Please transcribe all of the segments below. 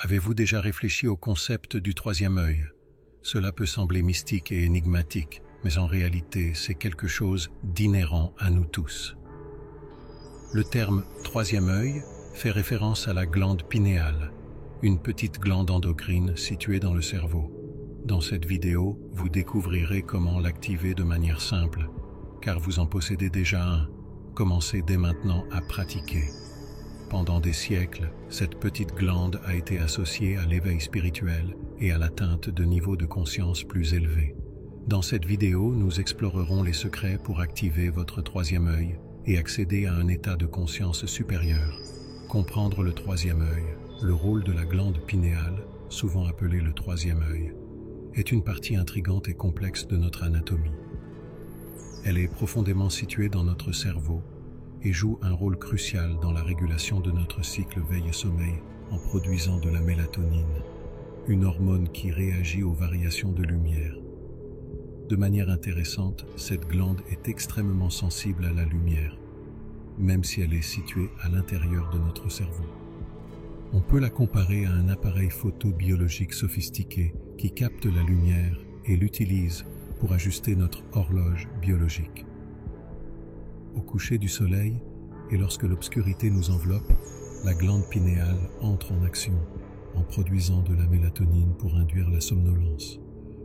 Avez-vous déjà réfléchi au concept du troisième œil? Cela peut sembler mystique et énigmatique, mais en réalité, c'est quelque chose d'inhérent à nous tous. Le terme « troisième œil » fait référence à la glande pinéale, une petite glande endocrine située dans le cerveau. Dans cette vidéo, vous découvrirez comment l'activer de manière simple, car vous en possédez déjà un. Commencez dès maintenant à pratiquer. Pendant des siècles, cette petite glande a été associée à l'éveil spirituel et à l'atteinte de niveaux de conscience plus élevés. Dans cette vidéo, nous explorerons les secrets pour activer votre troisième œil et accéder à un état de conscience supérieur. Comprendre le troisième œil, le rôle de la glande pinéale, souvent appelée le troisième œil, est une partie intrigante et complexe de notre anatomie. Elle est profondément située dans notre cerveau et joue un rôle crucial dans la régulation de notre cycle veille-sommeil en produisant de la mélatonine, une hormone qui réagit aux variations de lumière. De manière intéressante, cette glande est extrêmement sensible à la lumière, même si elle est située à l'intérieur de notre cerveau. On peut la comparer à un appareil photo biologique sophistiqué qui capte la lumière et l'utilise pour ajuster notre horloge biologique. Au coucher du soleil et lorsque l'obscurité nous enveloppe, la glande pinéale entre en action en produisant de la mélatonine pour induire la somnolence.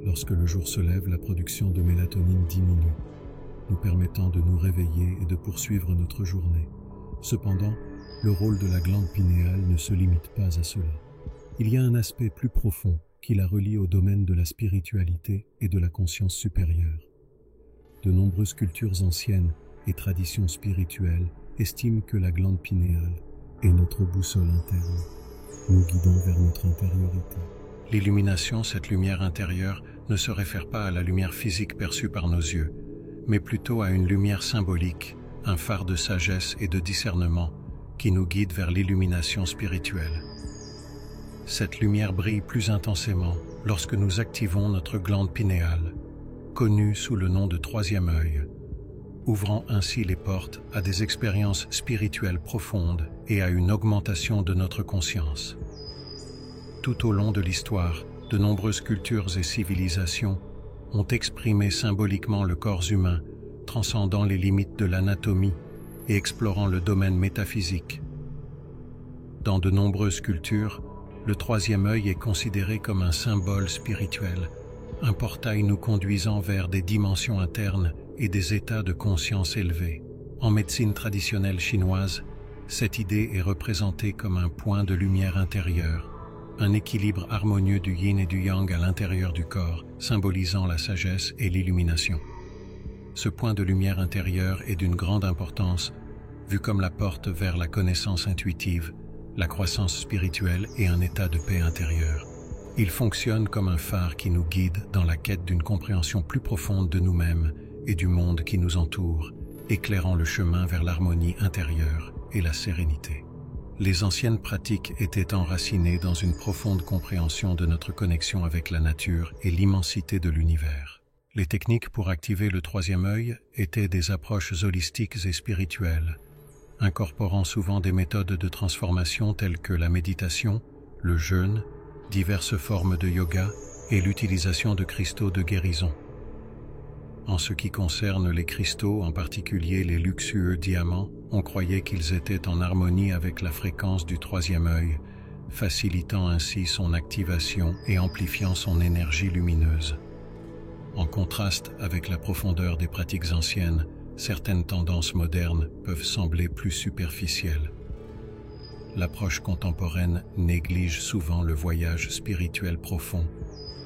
Lorsque le jour se lève, la production de mélatonine diminue, nous permettant de nous réveiller et de poursuivre notre journée. Cependant, le rôle de la glande pinéale ne se limite pas à cela. Il y a un aspect plus profond qui la relie au domaine de la spiritualité et de la conscience supérieure. De nombreuses cultures anciennes et traditions spirituelles estiment que la glande pinéale est notre boussole interne, nous guidant vers notre intériorité. L'illumination, cette lumière intérieure, ne se réfère pas à la lumière physique perçue par nos yeux, mais plutôt à une lumière symbolique, un phare de sagesse et de discernement qui nous guide vers l'illumination spirituelle. Cette lumière brille plus intensément lorsque nous activons notre glande pinéale, connue sous le nom de troisième œil, ouvrant ainsi les portes à des expériences spirituelles profondes et à une augmentation de notre conscience. Tout au long de l'histoire, de nombreuses cultures et civilisations ont exprimé symboliquement le corps humain, transcendant les limites de l'anatomie et explorant le domaine métaphysique. Dans de nombreuses cultures, le troisième œil est considéré comme un symbole spirituel, un portail nous conduisant vers des dimensions internes et des états de conscience élevés. En médecine traditionnelle chinoise, cette idée est représentée comme un point de lumière intérieure, un équilibre harmonieux du yin et du yang à l'intérieur du corps, symbolisant la sagesse et l'illumination. Ce point de lumière intérieure est d'une grande importance, vu comme la porte vers la connaissance intuitive, la croissance spirituelle et un état de paix intérieure. Il fonctionne comme un phare qui nous guide dans la quête d'une compréhension plus profonde de nous-mêmes et du monde qui nous entoure, éclairant le chemin vers l'harmonie intérieure et la sérénité. Les anciennes pratiques étaient enracinées dans une profonde compréhension de notre connexion avec la nature et l'immensité de l'univers. Les techniques pour activer le troisième œil étaient des approches holistiques et spirituelles, incorporant souvent des méthodes de transformation telles que la méditation, le jeûne, diverses formes de yoga et l'utilisation de cristaux de guérison. En ce qui concerne les cristaux, en particulier les luxueux diamants, on croyait qu'ils étaient en harmonie avec la fréquence du troisième œil, facilitant ainsi son activation et amplifiant son énergie lumineuse. En contraste avec la profondeur des pratiques anciennes, certaines tendances modernes peuvent sembler plus superficielles. L'approche contemporaine néglige souvent le voyage spirituel profond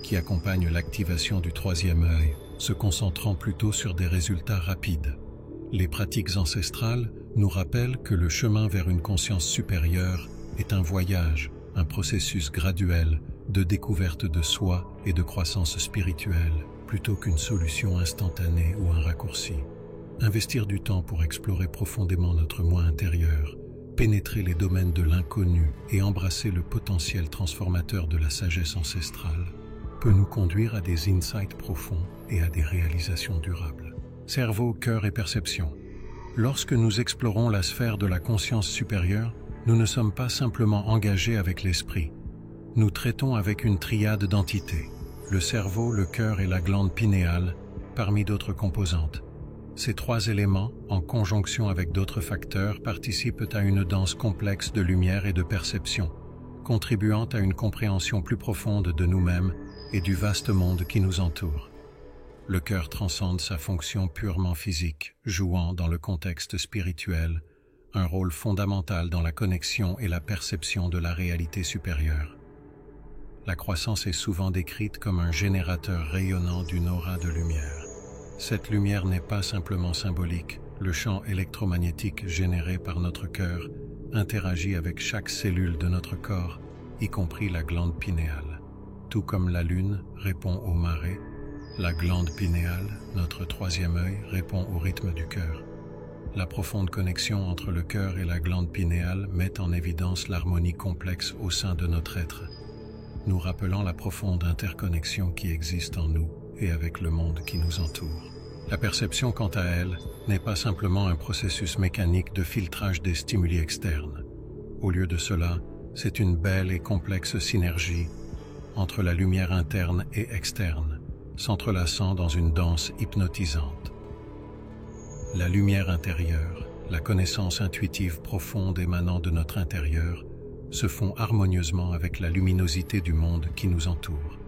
qui accompagne l'activation du troisième œil, se concentrant plutôt sur des résultats rapides. Les pratiques ancestrales nous rappellent que le chemin vers une conscience supérieure est un voyage, un processus graduel de découverte de soi et de croissance spirituelle, plutôt qu'une solution instantanée ou un raccourci. Investir du temps pour explorer profondément notre moi intérieur, pénétrer les domaines de l'inconnu et embrasser le potentiel transformateur de la sagesse ancestrale peut nous conduire à des insights profonds et à des réalisations durables. Cerveau, cœur et perception. Lorsque nous explorons la sphère de la conscience supérieure, nous ne sommes pas simplement engagés avec l'esprit, Nous traitons avec une triade d'entités, le cerveau, le cœur et la glande pinéale, parmi d'autres composantes. Ces trois éléments, en conjonction avec d'autres facteurs, participent à une danse complexe de lumière et de perception, contribuant à une compréhension plus profonde de nous-mêmes et du vaste monde qui nous entoure. Le cœur transcende sa fonction purement physique, jouant dans le contexte spirituel un rôle fondamental dans la connexion et la perception de la réalité supérieure. La croissance est souvent décrite comme un générateur rayonnant d'une aura de lumière. Cette lumière n'est pas simplement symbolique. Le champ électromagnétique généré par notre cœur interagit avec chaque cellule de notre corps, y compris la glande pinéale. Tout comme la lune répond aux marées, la glande pinéale, notre troisième œil, répond au rythme du cœur. La profonde connexion entre le cœur et la glande pinéale met en évidence l'harmonie complexe au sein de notre être, nous rappelant la profonde interconnexion qui existe en nous et avec le monde qui nous entoure. La perception, quant à elle, n'est pas simplement un processus mécanique de filtrage des stimuli externes. Au lieu de cela, c'est une belle et complexe synergie entre la lumière interne et externe, s'entrelaçant dans une danse hypnotisante. La lumière intérieure, la connaissance intuitive profonde émanant de notre intérieur, se font harmonieusement avec la luminosité du monde qui nous entoure.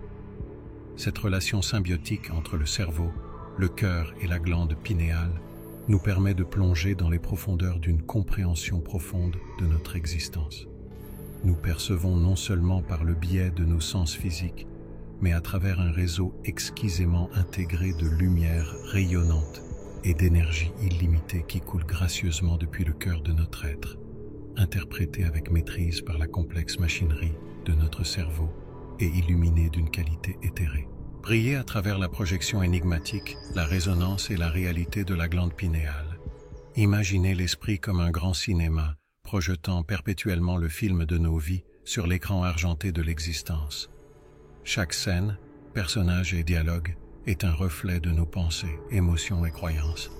Cette relation symbiotique entre le cerveau, le cœur et la glande pinéale nous permet de plonger dans les profondeurs d'une compréhension profonde de notre existence. Nous percevons non seulement par le biais de nos sens physiques, mais à travers un réseau exquisément intégré de lumière rayonnante et d'énergie illimitée qui coule gracieusement depuis le cœur de notre être, interprétée avec maîtrise par la complexe machinerie de notre cerveau et illuminée d'une qualité éthérée. Briller à travers la projection énigmatique, la résonance et la réalité de la glande pinéale. Imaginez l'esprit comme un grand cinéma, projetant perpétuellement le film de nos vies sur l'écran argenté de l'existence. Chaque scène, personnage et dialogue est un reflet de nos pensées, émotions et croyances,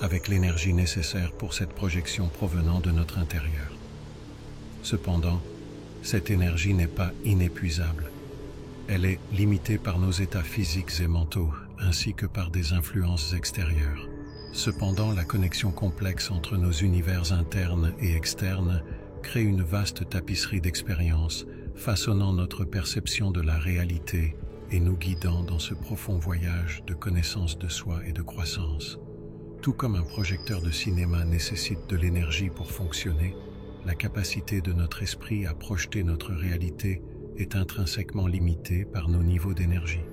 avec l'énergie nécessaire pour cette projection provenant de notre intérieur. Cependant, cette énergie n'est pas inépuisable. Elle est limitée par nos états physiques et mentaux, ainsi que par des influences extérieures. Cependant, la connexion complexe entre nos univers internes et externes crée une vaste tapisserie d'expériences, façonnant notre perception de la réalité et nous guidant dans ce profond voyage de connaissance de soi et de croissance. Tout comme un projecteur de cinéma nécessite de l'énergie pour fonctionner, la capacité de notre esprit à projeter notre réalité est intrinsèquement limitée par nos niveaux d'énergie.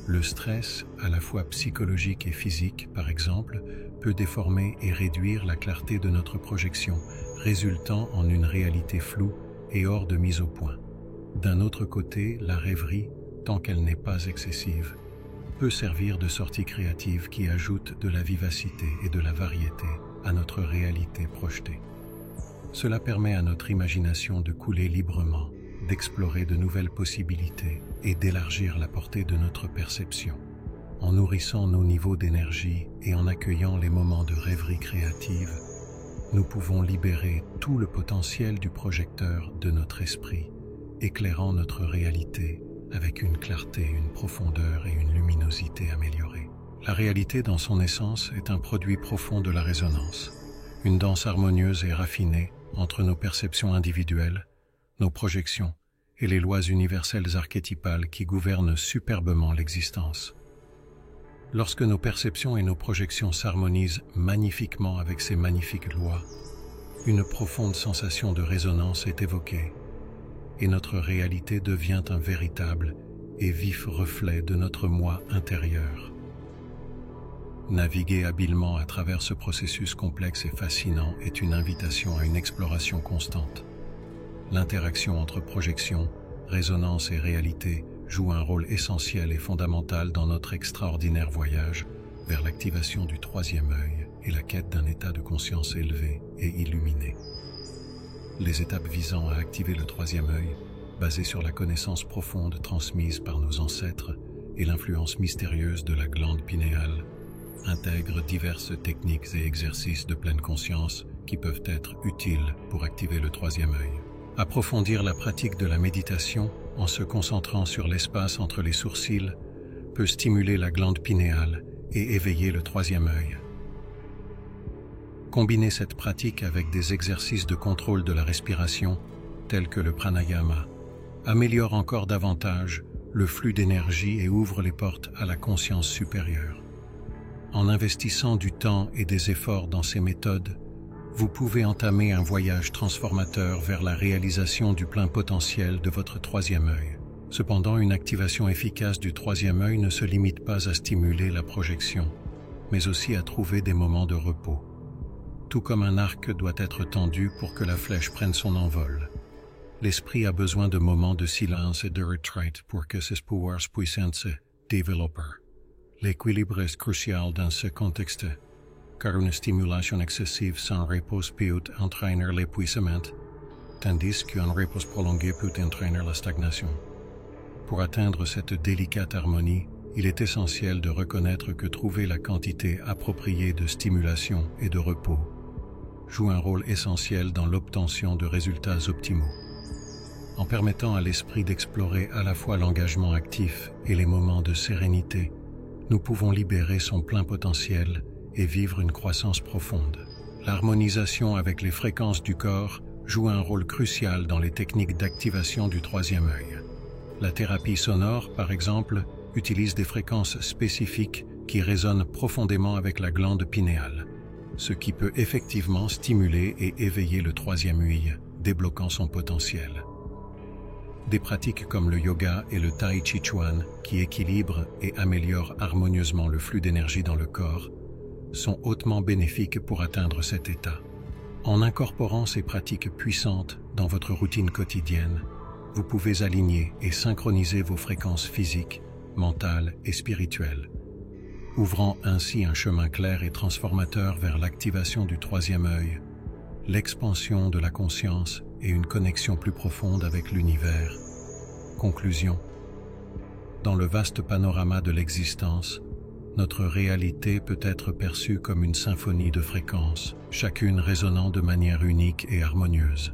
Le stress, à la fois psychologique et physique, par exemple, peut déformer et réduire la clarté de notre projection, résultant en une réalité floue et hors de mise au point. D'un autre côté, la rêverie, tant qu'elle n'est pas excessive, peut servir de sortie créative qui ajoute de la vivacité et de la variété à notre réalité projetée. Cela permet à notre imagination de couler librement, d'explorer de nouvelles possibilités et d'élargir la portée de notre perception. En nourrissant nos niveaux d'énergie et en accueillant les moments de rêverie créative, nous pouvons libérer tout le potentiel du projecteur de notre esprit, éclairant notre réalité avec une clarté, une profondeur et une luminosité améliorées. La réalité dans son essence est un produit profond de la résonance, une danse harmonieuse et raffinée entre nos perceptions individuelles, nos projections et les lois universelles archétypales qui gouvernent superbement l'existence. Lorsque nos perceptions et nos projections s'harmonisent magnifiquement avec ces magnifiques lois, une profonde sensation de résonance est évoquée, et notre réalité devient un véritable et vif reflet de notre moi intérieur. Naviguer habilement à travers ce processus complexe et fascinant est une invitation à une exploration constante. L'interaction entre projection, résonance et réalité joue un rôle essentiel et fondamental dans notre extraordinaire voyage vers l'activation du troisième œil et la quête d'un état de conscience élevé et illuminé. Les étapes visant à activer le troisième œil, basées sur la connaissance profonde transmise par nos ancêtres et l'influence mystérieuse de la glande pinéale, intègrent diverses techniques et exercices de pleine conscience qui peuvent être utiles pour activer le troisième œil. Approfondir la pratique de la méditation en se concentrant sur l'espace entre les sourcils, peut stimuler la glande pinéale et éveiller le troisième œil. Combinez cette pratique avec des exercices de contrôle de la respiration, tels que le pranayama, améliore encore davantage le flux d'énergie et ouvre les portes à la conscience supérieure. En investissant du temps et des efforts dans ces méthodes, vous pouvez entamer un voyage transformateur vers la réalisation du plein potentiel de votre troisième œil. Cependant, une activation efficace du troisième œil ne se limite pas à stimuler la projection, mais aussi à trouver des moments de repos. Tout comme un arc doit être tendu pour que la flèche prenne son envol, l'esprit a besoin de moments de silence et de retraite pour que ses pouvoirs puissants se développent. L'équilibre est crucial dans ce contexte, car une stimulation excessive sans repos peut entraîner l'épuisement, tandis qu'un repos prolongé peut entraîner la stagnation. Pour atteindre cette délicate harmonie, il est essentiel de reconnaître que trouver la quantité appropriée de stimulation et de repos joue un rôle essentiel dans l'obtention de résultats optimaux. En permettant à l'esprit d'explorer à la fois l'engagement actif et les moments de sérénité, nous pouvons libérer son plein potentiel et vivre une croissance profonde. L'harmonisation avec les fréquences du corps joue un rôle crucial dans les techniques d'activation du troisième œil. La thérapie sonore, par exemple, utilise des fréquences spécifiques qui résonnent profondément avec la glande pinéale, ce qui peut effectivement stimuler et éveiller le troisième œil, débloquant son potentiel. Des pratiques comme le yoga et le tai chi chuan, qui équilibrent et améliorent harmonieusement le flux d'énergie dans le corps, sont hautement bénéfiques pour atteindre cet état. En incorporant ces pratiques puissantes dans votre routine quotidienne, vous pouvez aligner et synchroniser vos fréquences physiques, mentales et spirituelles, ouvrant ainsi un chemin clair et transformateur vers l'activation du troisième œil, l'expansion de la conscience et une connexion plus profonde avec l'univers. Conclusion. Dans le vaste panorama de l'existence, notre réalité peut être perçue comme une symphonie de fréquences, chacune résonnant de manière unique et harmonieuse.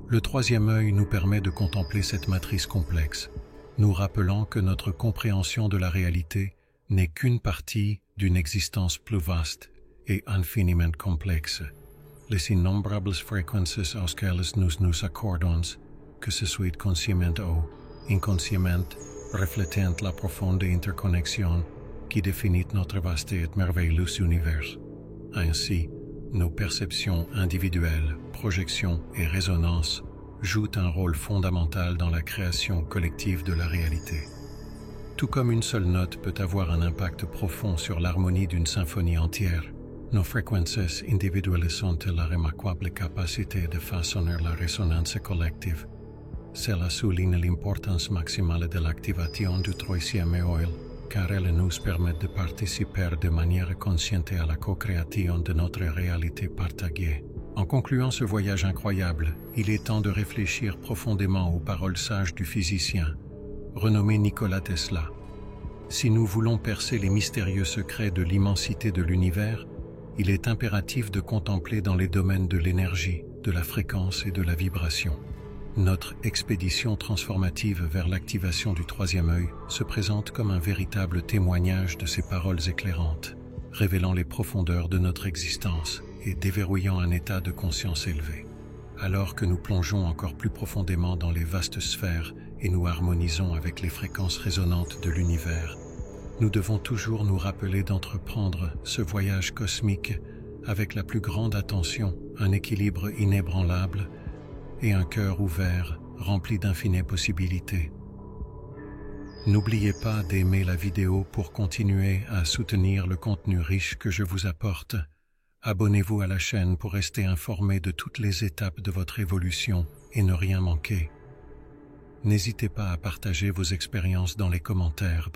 Le troisième œil nous permet de contempler cette matrice complexe, nous rappelant que notre compréhension de la réalité n'est qu'une partie d'une existence plus vaste et infiniment complexe. Les innombrables fréquences auxquelles nous accordons, que ce soit consciemment ou inconsciemment, reflètent la profonde interconnexion qui définit notre vaste et merveilleux univers. Ainsi, nos perceptions individuelles, projections et résonances jouent un rôle fondamental dans la création collective de la réalité. Tout comme une seule note peut avoir un impact profond sur l'harmonie d'une symphonie entière, nos fréquences individuelles ont la remarquable capacité de façonner la résonance collective. Cela souligne l'importance maximale de l'activation du troisième œil, car elle nous permet de participer de manière consciente à la co-création de notre réalité partagée. En concluant ce voyage incroyable, il est temps de réfléchir profondément aux paroles sages du physicien, renommé Nikola Tesla. Si nous voulons percer les mystérieux secrets de l'immensité de l'univers, il est impératif de contempler dans les domaines de l'énergie, de la fréquence et de la vibration. Notre expédition transformative vers l'activation du troisième œil se présente comme un véritable témoignage de ces paroles éclairantes, révélant les profondeurs de notre existence et déverrouillant un état de conscience élevé. Alors que nous plongeons encore plus profondément dans les vastes sphères et nous harmonisons avec les fréquences résonantes de l'univers, nous devons toujours nous rappeler d'entreprendre ce voyage cosmique avec la plus grande attention, un équilibre inébranlable et un cœur ouvert, rempli d'infinies possibilités. N'oubliez pas d'aimer la vidéo pour continuer à soutenir le contenu riche que je vous apporte. Abonnez-vous à la chaîne pour rester informé de toutes les étapes de votre évolution et ne rien manquer. N'hésitez pas à partager vos expériences dans les commentaires.